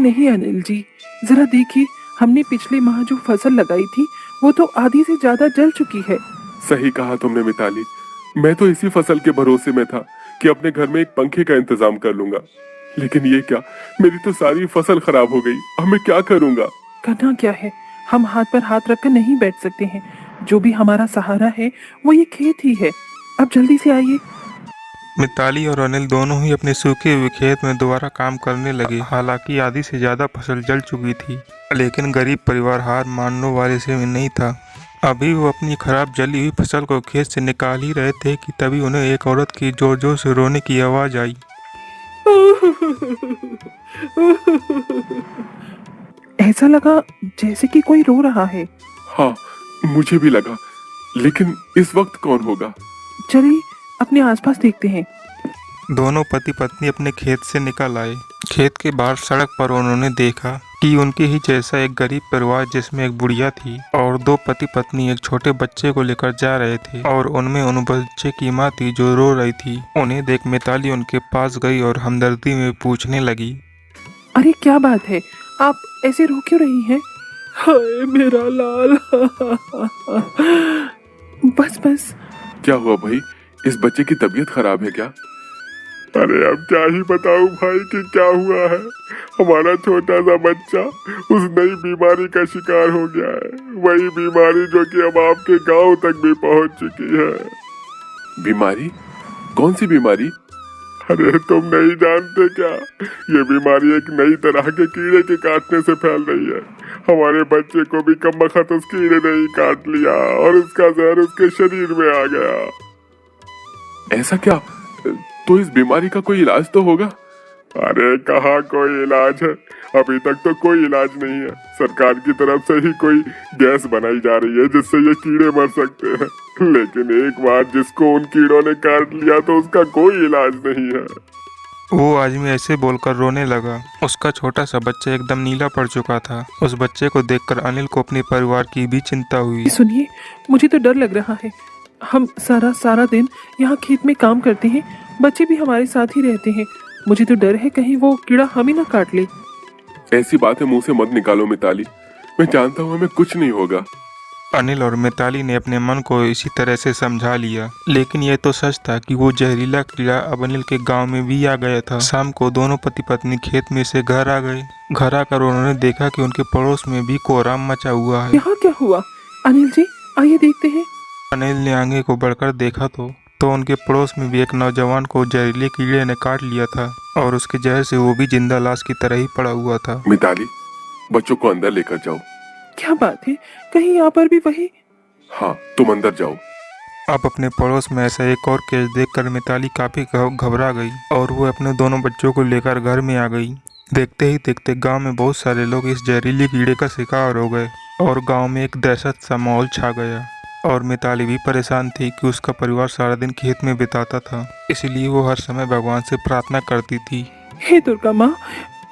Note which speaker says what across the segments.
Speaker 1: नहीं अनिल जी, जरा देखिए, हमने पिछले माह जो फसल लगाई थी वो तो आधी से ज्यादा जल चुकी है।
Speaker 2: सही कहा तुमने मिताली, मैं तो इसी फसल के भरोसे में था कि अपने घर में एक पंखे का इंतजाम कर लूंगा, लेकिन ये क्या, मेरी तो सारी फसल खराब हो गई। अब मैं क्या करूंगा?
Speaker 1: करना क्या है, हम हाथ पर हाथ रखकर नहीं बैठ सकते हैं। जो भी हमारा सहारा है वो ये खेत ही है। अब जल्दी से आइए।
Speaker 3: मिताली और अनिल दोनों ही अपने सूखे हुए खेत में दोबारा काम करने लगे। हालांकि आधी से ज्यादा फसल जल चुकी थी, लेकिन गरीब परिवार हार मानने वाले से नहीं था। अभी वो अपनी खराब जली हुई फसल को खेत से निकाल ही रहे थे कि तभी उन्हें एक औरत की जोर जोर से रोने की आवाज आई।
Speaker 1: ऐसा लगा जैसे कि कोई रो रहा है।
Speaker 2: हाँ, मुझे भी लगा, लेकिन इस वक्त कौन होगा?
Speaker 1: चलिए अपने आसपास देखते हैं।
Speaker 3: दोनों पति पत्नी अपने खेत से निकल आए। खेत के बाहर सड़क पर उन्होंने देखा कि उनके ही जैसा एक गरीब परिवार जिसमें एक बुढ़िया थी और दो पति पत्नी एक छोटे बच्चे को लेकर जा रहे थे, और उनमें उन बच्चे की माँ थी जो रो रही थी। उन्हें देख मिताली उनके पास गई और हमदर्दी में पूछने लगी,
Speaker 1: अरे क्या बात है, आप ऐसे रो क्यों रही हैं? हाय मेरा लाल। बस बस।
Speaker 2: क्या हुआ भाई, इस बच्चे की तबीयत खराब है क्या? अरे अब क्या ही बताऊं भाई कि क्या हुआ है। हमारा छोटा सा बच्चा उस नई बीमारी का शिकार हो गया है, वही बीमारी जो कि अब आपके गांव तक भी पहुंच चुकी है। बीमारी? कौन सी बीमारी? अरे तुम नहीं जानते क्या? ये बीमारी एक नई तरह के कीड़े के काटने से फैल रही है। हमारे बच्चे को भी कमबख्त उस कीड़े ने ही काट लिया और उसका जहर उसके शरीर में आ गया। ऐसा क्या? तो इस बीमारी का कोई इलाज तो होगा? अरे कहाँ कोई इलाज है, अभी तक तो कोई इलाज नहीं है। सरकार की तरफ से ही कोई गैस बनाई जा रही है जिससे ये कीड़े मर सकते हैं, लेकिन एक बार जिसको उन कीड़ों ने काट लिया तो उसका कोई इलाज नहीं है।
Speaker 3: वो आदमी ऐसे बोलकर रोने लगा। उसका छोटा सा बच्चा एकदम नीला पड़ चुका था। उस बच्चे को देखकर अनिल को अपने परिवार की भी चिंता हुई।
Speaker 1: सुनिए, मुझे तो डर लग रहा है। हम सारा दिन यहाँ खेत में काम करते हैं, बच्चे भी हमारे साथ ही रहते हैं। मुझे तो डर है कहीं वो कीड़ा हम ही ना काट ले।
Speaker 2: ऐसी बातें मुंह से मत निकालो मिताली, मैं जानता हूँ हमें कुछ नहीं होगा।
Speaker 3: अनिल और मिताली ने अपने मन को इसी तरह से समझा लिया, लेकिन यह तो सच था कि वो जहरीला कीड़ा अब अनिल के गांव में भी आ गया था। शाम को दोनों पति पत्नी खेत में से घर आ गए। घर आकर उन्होंने देखा कि उनके पड़ोस में भी कोहराम मचा हुआ है।
Speaker 1: यहाँ क्या हुआ? अनिल जी आइए देखते हैं।
Speaker 3: अनिल ने आगे को बढ़कर देखा तो उनके पड़ोस में भी एक नौजवान को जहरीले कीड़े ने काट लिया था और उसके जहर से वो भी जिंदा लाश की तरह ही पड़ा हुआ था।
Speaker 2: मिताली, बच्चों को अंदर लेकर जाओ।
Speaker 1: क्या बात है, कहीं यहाँ पर भी वही?
Speaker 2: हाँ, तुम अंदर जाओ।
Speaker 3: अब अपने पड़ोस में ऐसा एक और केस देखकर मिताली काफी घबरा गई और वो अपने दोनों बच्चों को लेकर घर में आ गई। देखते ही देखते गांव में बहुत सारे लोग इस जहरीले कीड़े का शिकार हो गए और गांव में एक दहशत सा माहौल छा गया। और मिताली भी परेशान थी कि उसका परिवार सारा दिन खेत में बिताता था, इसलिए वो हर समय भगवान से प्रार्थना करती थी।
Speaker 1: हे दुर्गा माँ,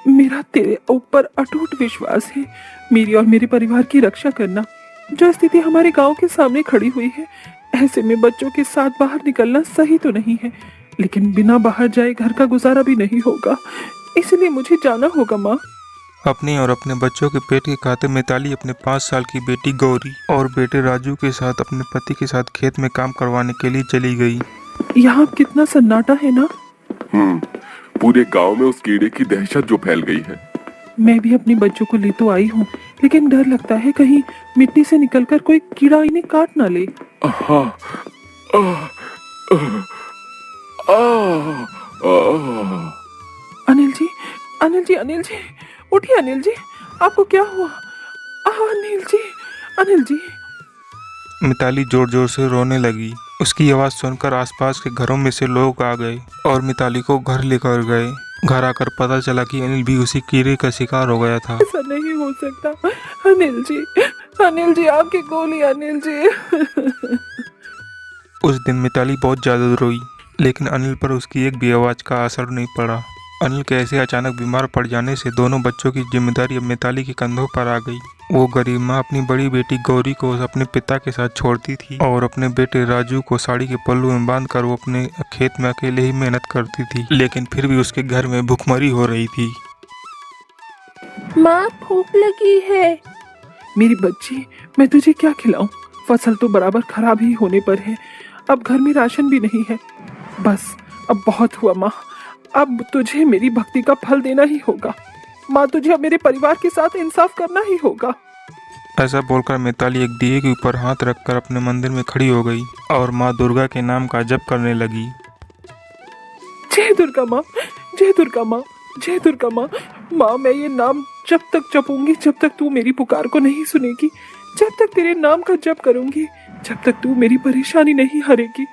Speaker 1: मेरा तेरे ऊपर अटूट विश्वास है। मेरी और मेरे परिवार की रक्षा करना। जो स्थिति हमारे गांव के सामने खड़ी हुई है, ऐसे में बच्चों के साथ बाहर निकलना सही तो नहीं है, लेकिन बिना बाहर जाए घर का गुजारा भी नहीं होगा, इसलिए मुझे जाना होगा माँ।
Speaker 3: अपने और अपने बच्चों के पेट की खातिर मिताली अपने 5 साल की बेटी गौरी और बेटे राजू के साथ अपने पति के साथ खेत में काम करवाने के लिए चली गई।
Speaker 1: यहाँ कितना सन्नाटा है ना।
Speaker 2: पूरे गांव में उस कीड़े की दहशत जो फैल गई है।
Speaker 1: मैं भी अपने बच्चों को ले तो आई हूँ, लेकिन डर लगता है कहीं मिट्टी से निकलकर कोई कीड़ा इन्हें काट ना ले। अनिल जी, अनिल जी, अनिल जी, उठिए अनिल जी, आपको क्या हुआ? अनिल जी, अनिल जी।
Speaker 3: मिताली जोर जोर से रोने लगी। उसकी आवाज़ सुनकर आसपास के घरों में से लोग आ गए और मिताली को घर लेकर गए। घर आकर पता चला कि अनिल भी उसी कीड़े का शिकार हो गया था।
Speaker 1: ऐसा नहीं हो सकता अनिल जी, अनिल जी, आपकी गोली अनिल जी।
Speaker 3: उस दिन मिताली बहुत ज़्यादा रोई, लेकिन अनिल पर उसकी एक भी आवाज़ का असर नहीं पड़ा। अनिल के ऐसे अचानक बीमार पड़ जाने से दोनों बच्चों की जिम्मेदारी अब मिताली के कंधों पर आ गई। वो गरीब माँ अपनी बड़ी बेटी गौरी को अपने पिता के साथ छोड़ती थी और अपने बेटे राजू को साड़ी के पल्लू में बांधकर वो अपने खेत में अकेले ही मेहनत करती थी, लेकिन फिर भी उसके घर में भूखमरी हो रही थी।
Speaker 4: माँ भूख लगी है।
Speaker 1: मेरी बच्ची, मैं तुझे क्या खिलाऊं? फसल तो बराबर खराब ही होने पर है। अब घर में राशन भी नहीं है। बस अब बहुत हुआ माँ, अब तुझे मेरी भक्ति का फल देना ही होगा। माँ, तुझे अब मेरे परिवार के साथ इंसाफ करना ही होगा।
Speaker 3: ऐसा बोलकर मिताली एक दिए के ऊपर हाथ रखकर अपने मंदिर में खड़ी हो गई और माँ दुर्गा के नाम का जप करने लगी।
Speaker 1: जय दुर्गा माँ, जय दुर्गा माँ, जय दुर्गा माँ। माँ, मैं ये नाम जब तक जपूंगी जब तक तू मेरी पुकार को नहीं सुनेगी, जब तक तेरे नाम का जप करूंगी जब तक तू मेरी परेशानी नहीं हरेगी।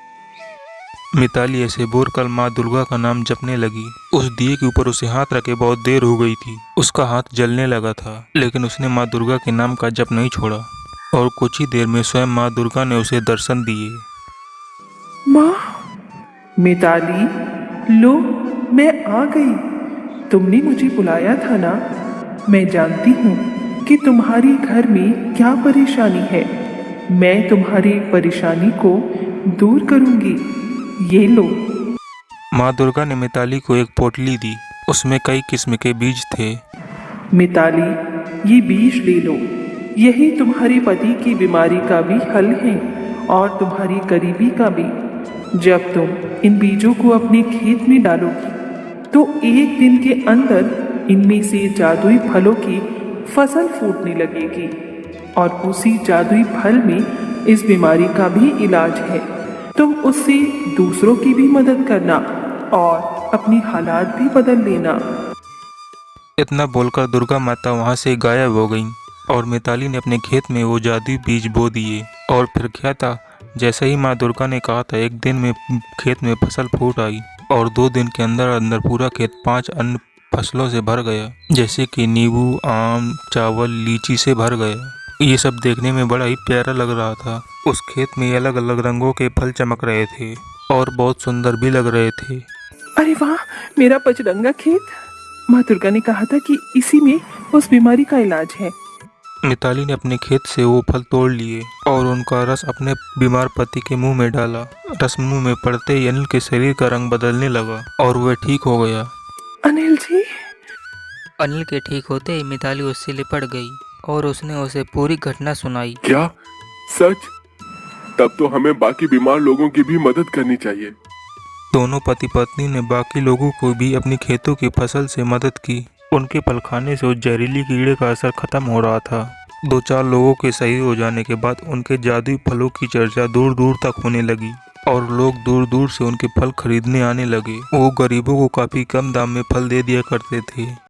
Speaker 3: मिताली ऐसे बोलकर माँ दुर्गा का नाम जपने लगी। उस दिए के ऊपर उसे हाथ रखे बहुत देर हो गई थी। उसका हाथ जलने लगा था, लेकिन उसने माँ दुर्गा के नाम का जप नहीं छोड़ा और कुछ ही देर में स्वयं माँ दुर्गा ने उसे दर्शन दिए।
Speaker 1: माँ, मिताली, लो, मैं आ गई। तुमने मुझे बुलाया था ना। मैं जानती हूँ कि तुम्हारी घर में क्या परेशानी है। मैं तुम्हारी परेशानी को दूर करूंगी। ये लो।
Speaker 3: माँ दुर्गा ने मिताली को एक पोटली दी। उसमें कई किस्म के बीज थे।
Speaker 1: मिताली, ये बीज ले लो। यही तुम्हारे पति की बीमारी का भी हल है और तुम्हारी गरीबी का भी। जब तुम इन बीजों को अपने खेत में डालोगी तो एक दिन के अंदर इनमें से जादुई फलों की फसल फूटने लगेगी और उसी जादुई फल में इस बीमारी का भी इलाज है। तुम उससे दूसरों की भी मदद करना और अपनी हालात भी बदल लेना।
Speaker 3: इतना बोलकर दुर्गा माता वहाँ से गायब हो गईं और मिताली ने अपने खेत में वो जादुई बीज बो दिए। और फिर क्या था, जैसे ही माँ दुर्गा ने कहा था, एक दिन में खेत में फसल फूट आई और 2 दिन के अंदर अंदर पूरा खेत 5 अन्य फसलों से भर गया, जैसे कि नींबू, आम, चावल, लीची से भर गया। ये सब देखने में बड़ा ही प्यारा लग रहा था। उस खेत में अलग अलग रंगों के फल चमक रहे थे और बहुत सुंदर भी लग रहे थे।
Speaker 1: अरे वाह, मेरा पचरंगा खेत। माँ दुर्गा ने कहा था कि इसी में उस बीमारी का इलाज है।
Speaker 3: मिताली ने अपने खेत से वो फल तोड़ लिए और उनका रस अपने बीमार पति के मुंह में डाला। रस मुंह में पड़ते ही अनिल के शरीर का रंग बदलने लगा और वह ठीक हो गया।
Speaker 1: अनिल जी।
Speaker 5: अनिल के ठीक होते ही मिताली उससे लिपट गई और उसने उसे पूरी घटना सुनाई।
Speaker 2: क्या सच? तब तो हमें बाकी बीमार लोगों की भी मदद करनी चाहिए।
Speaker 3: दोनों पति पत्नी ने बाकी लोगों को भी अपनी खेतों की फसल से मदद की। उनके फल खाने से उस जहरीली कीड़े का असर खत्म हो रहा था। 2-4 लोगों के सही हो जाने के बाद उनके जादुई फलों की चर्चा दूर दूर तक होने लगी और लोग दूर दूर से उनके फल खरीदने आने लगे। वो गरीबों को काफी कम दाम में फल दे दिया करते थे।